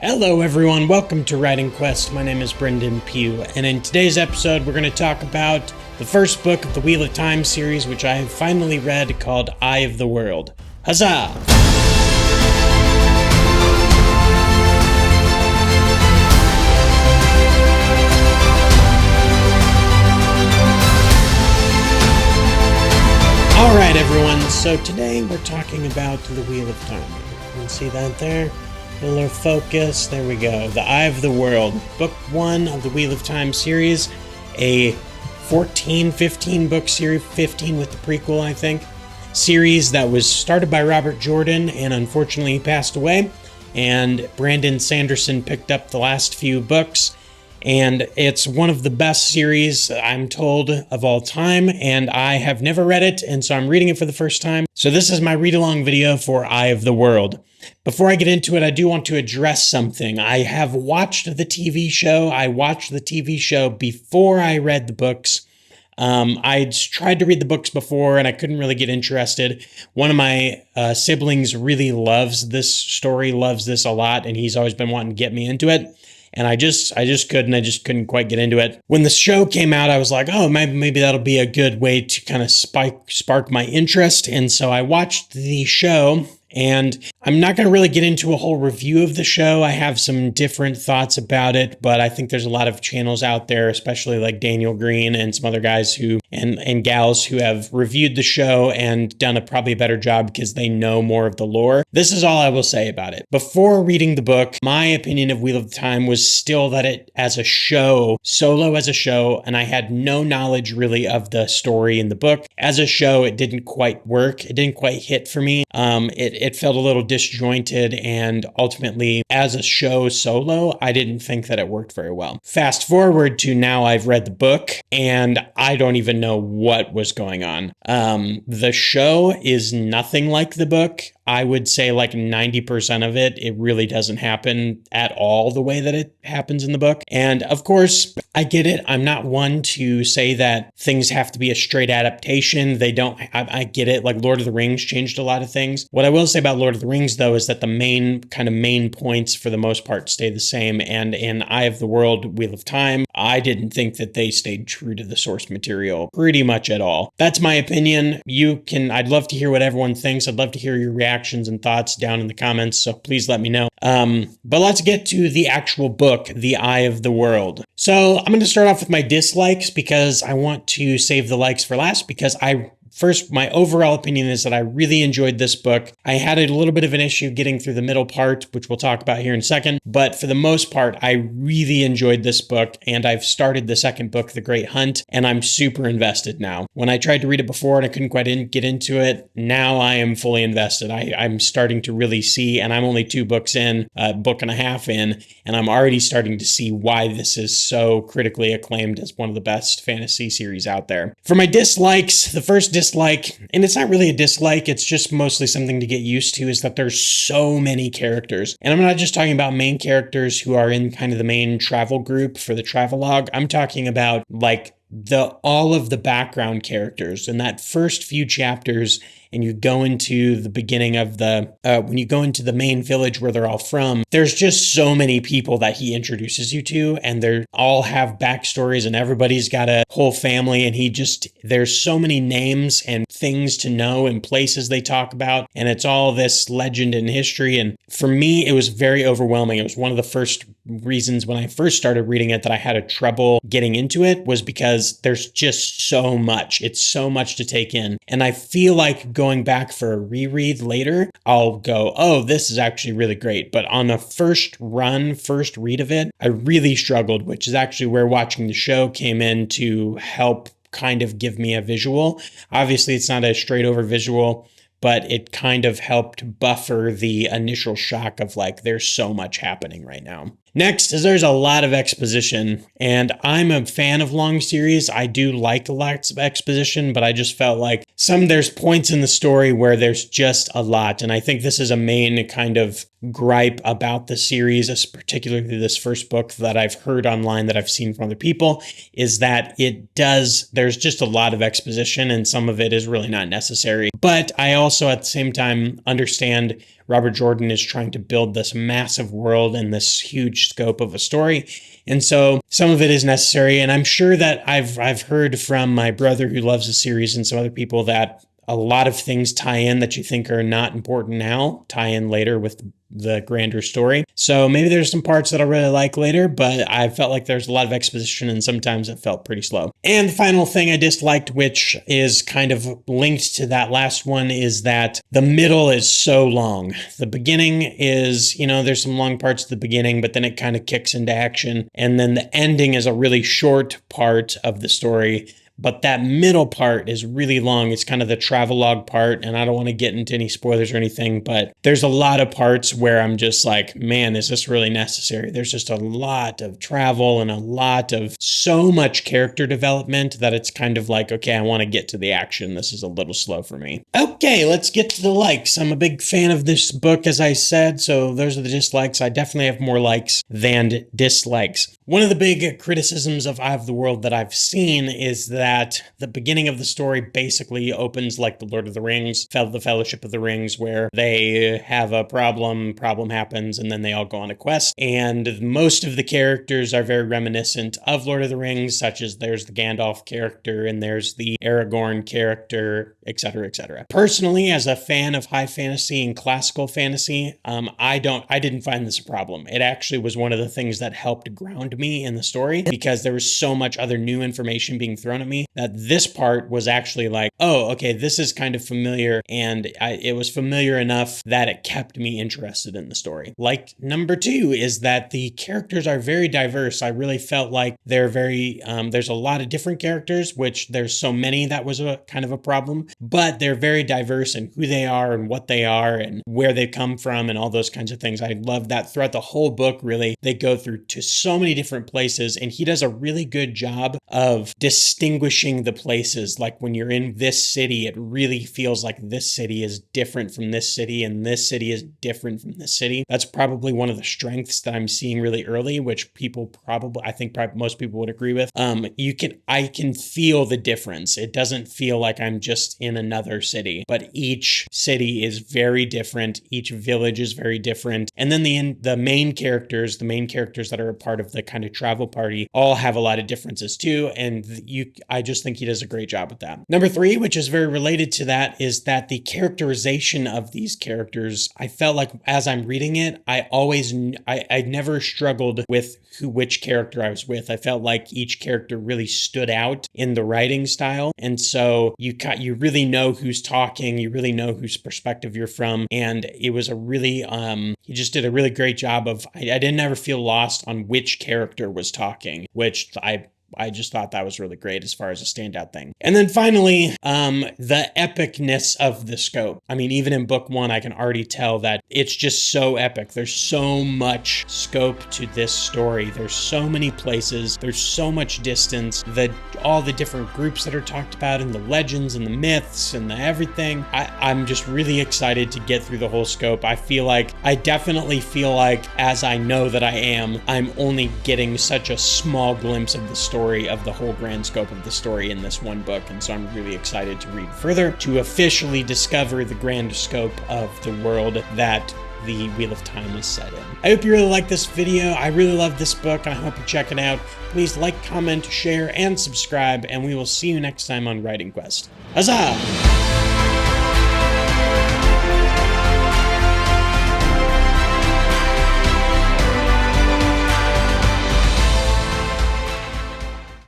Hello everyone, welcome to Writing Quest. My name is Brendan Pugh, and in today's episode we're going to talk about the first book of the Wheel of Time series, which I have finally read, called Eye of the World. Huzzah! Alright everyone, so today we're talking about the Wheel of Time. You can see that there? A little focus, there we go. The Eye of the World, book 1 of the Wheel of Time series, a 15 book series, 15 with the prequel, I think, series that was started by Robert Jordan and unfortunately he passed away, and Brandon Sanderson picked up the last few books, and it's one of the best series, I'm told, of all time, and I have never read it, and so I'm reading it for the first time. So this is my read-along video for Eye of the World. Before I get into it, I do want to address something. I have watched the TV show. I watched the TV show before I read the books. I'd tried to read the books before and I couldn't really get interested. One of my siblings really loves this story, loves this a lot, and he's always been wanting to get me into it. And I just couldn't quite get into it. When the show came out, I was like, oh, maybe that'll be a good way to kind of spark my interest. And so I watched the show, and I'm not going to really get into a whole review of the show. I have some different thoughts about it, but I think there's a lot of channels out there, especially like Daniel Green and some other guys who and gals who have reviewed the show and done probably a better job because they know more of the lore. This is all I will say about it. Before reading the book, my opinion of Wheel of Time was still that it as a show, solo as a show, and I had no knowledge really of the story in the book. As a show, it didn't quite work. It didn't quite hit for me. It felt a little disjointed, and ultimately, as a show solo, I didn't think that it worked very well. Fast forward to now I've read the book, and I don't even know what was going on. The show is nothing like the book. I would say like 90% of it really doesn't happen at all the way that it happens in the book. And of course, I get it. I'm not one to say that things have to be a straight adaptation. They don't. I get it. Like Lord of the Rings changed a lot of things. What I will say about Lord of the Rings, though, is that the main points for the most part stay the same. And in Eye of the World, Wheel of Time, I didn't think that they stayed true to the source material pretty much at all. That's my opinion. I'd love to hear what everyone thinks. I'd love to hear your reactions and thoughts down in the comments, so please let me know. But let's get to the actual book, The Eye of the World. So I'm going to start off with my dislikes because I want to save the likes for last, because my overall opinion is that I really enjoyed this book. I had a little bit of an issue getting through the middle part, which we'll talk about here in a second. But for the most part, I really enjoyed this book, and I've started the second book, The Great Hunt, and I'm super invested now. When I tried to read it before and I couldn't quite get into it, now I am fully invested. I'm starting to really see, and I'm only 2 books in, a book and a half in, and I'm already starting to see why this is so critically acclaimed as one of the best fantasy series out there. For my dislikes, the first dislike, and it's not really a dislike, it's just mostly something to get used to, is that there's so many characters. And I'm not just talking about main characters who are in kind of the main travel group for the travelogue. I'm talking about like all of the background characters in that first few chapters. And you go into the beginning of when you go into the main village where they're all from, there's just so many people that he introduces you to, and they all have backstories, and everybody's got a whole family, and there's so many names and things to know and places they talk about, and it's all this legend and history. And for me, it was very overwhelming. It was one of the first reasons when I first started reading it that I had a trouble getting into it, was because there's just so much. It's so much to take in. And I feel like going back for a reread later, I'll go, oh, this is actually really great. But on a first read of it, I really struggled, which is actually where watching the show came in to help kind of give me a visual. Obviously, it's not a straight over visual, but it kind of helped buffer the initial shock of like, there's so much happening right now. Next is there's a lot of exposition, and I'm a fan of long series. I do like lots of exposition, but I just felt like there's points in the story where there's just a lot, and I think this is a main kind of gripe about the series, particularly this first book that I've heard online that I've seen from other people, is that there's just a lot of exposition and some of it is really not necessary. But I also at the same time understand Robert Jordan is trying to build this massive world and this huge scope of a story. And so some of it is necessary. And I'm sure that I've heard from my brother who loves the series and some other people that a lot of things tie in that you think are not important now, tie in later with the grander story. So maybe there's some parts that I really like later, but I felt like there's a lot of exposition and sometimes it felt pretty slow. And the final thing I disliked, which is kind of linked to that last one, is that the middle is so long. The beginning is, there's some long parts at the beginning, but then it kind of kicks into action. And then the ending is a really short part of the story. But that middle part is really long. It's kind of the travelogue part, and I don't want to get into any spoilers or anything, but there's a lot of parts where I'm just like, man, is this really necessary? There's just a lot of travel and a lot of so much character development that it's kind of like, okay, I want to get to the action. This is a little slow for me. Okay, let's get to the likes. I'm a big fan of this book, as I said, so those are the dislikes. I definitely have more likes than dislikes. One of the big criticisms of Eye of the World that I've seen is that the beginning of the story basically opens like the Lord of the Rings, the Fellowship of the Rings, where they have a problem happens, and then they all go on a quest. And most of the characters are very reminiscent of Lord of the Rings, such as there's the Gandalf character, and there's the Aragorn character, etc., etc. Personally, as a fan of high fantasy and classical fantasy, I didn't find this a problem. It actually was one of the things that helped ground me in the story, because there was so much other new information being thrown at me that this part was actually like, oh, okay, this is kind of familiar, and it was familiar enough that it kept me interested in the story. Like number 2 is that the characters are very diverse. I really felt like they're very, there's a lot of different characters, which there's so many that was a kind of a problem, but they're very diverse in who they are and what they are and where they come from and all those kinds of things. I love that throughout the whole book, really, they go through to so many different places, and he does a really good job of distinguishing the places. Like when you're in this city, it really feels like this city is different from this city, and this city is different from this city. That's probably one of the strengths that I'm seeing really early, which I think most people would agree with. I can feel the difference. It doesn't feel like I'm just in another city, but each city is very different. Each village is very different. And then the main characters that are a part of the kind of travel party all have a lot of differences too, and I just think he does a great job with that. Number 3, which is very related to that, is that the characterization of these characters, I felt like as I'm reading it, I never struggled with which character I was with. I felt like each character really stood out in the writing style, and so you really know who's talking, you really know whose perspective you're from, and it was a really he just did a really great job of I didn't ever feel lost on which character was talking, which I just thought that was really great as far as a standout thing. And then finally, the epicness of the scope. I mean, even in book 1, I can already tell that it's just so epic. There's so much scope to this story. There's so many places. There's so much distance. All the different groups that are talked about, and the legends and the myths and the everything. I'm just really excited to get through the whole scope. I definitely feel like, as I know that I'm only getting such a small glimpse of the story, of the whole grand scope of the story in this one book, and so I'm really excited to read further to officially discover the grand scope of the world that the Wheel of Time is set in. I hope you really like this video. I really love this book. I hope you check it out. Please like, comment, share, and subscribe, and we will see you next time on Writing Quest. Huzzah!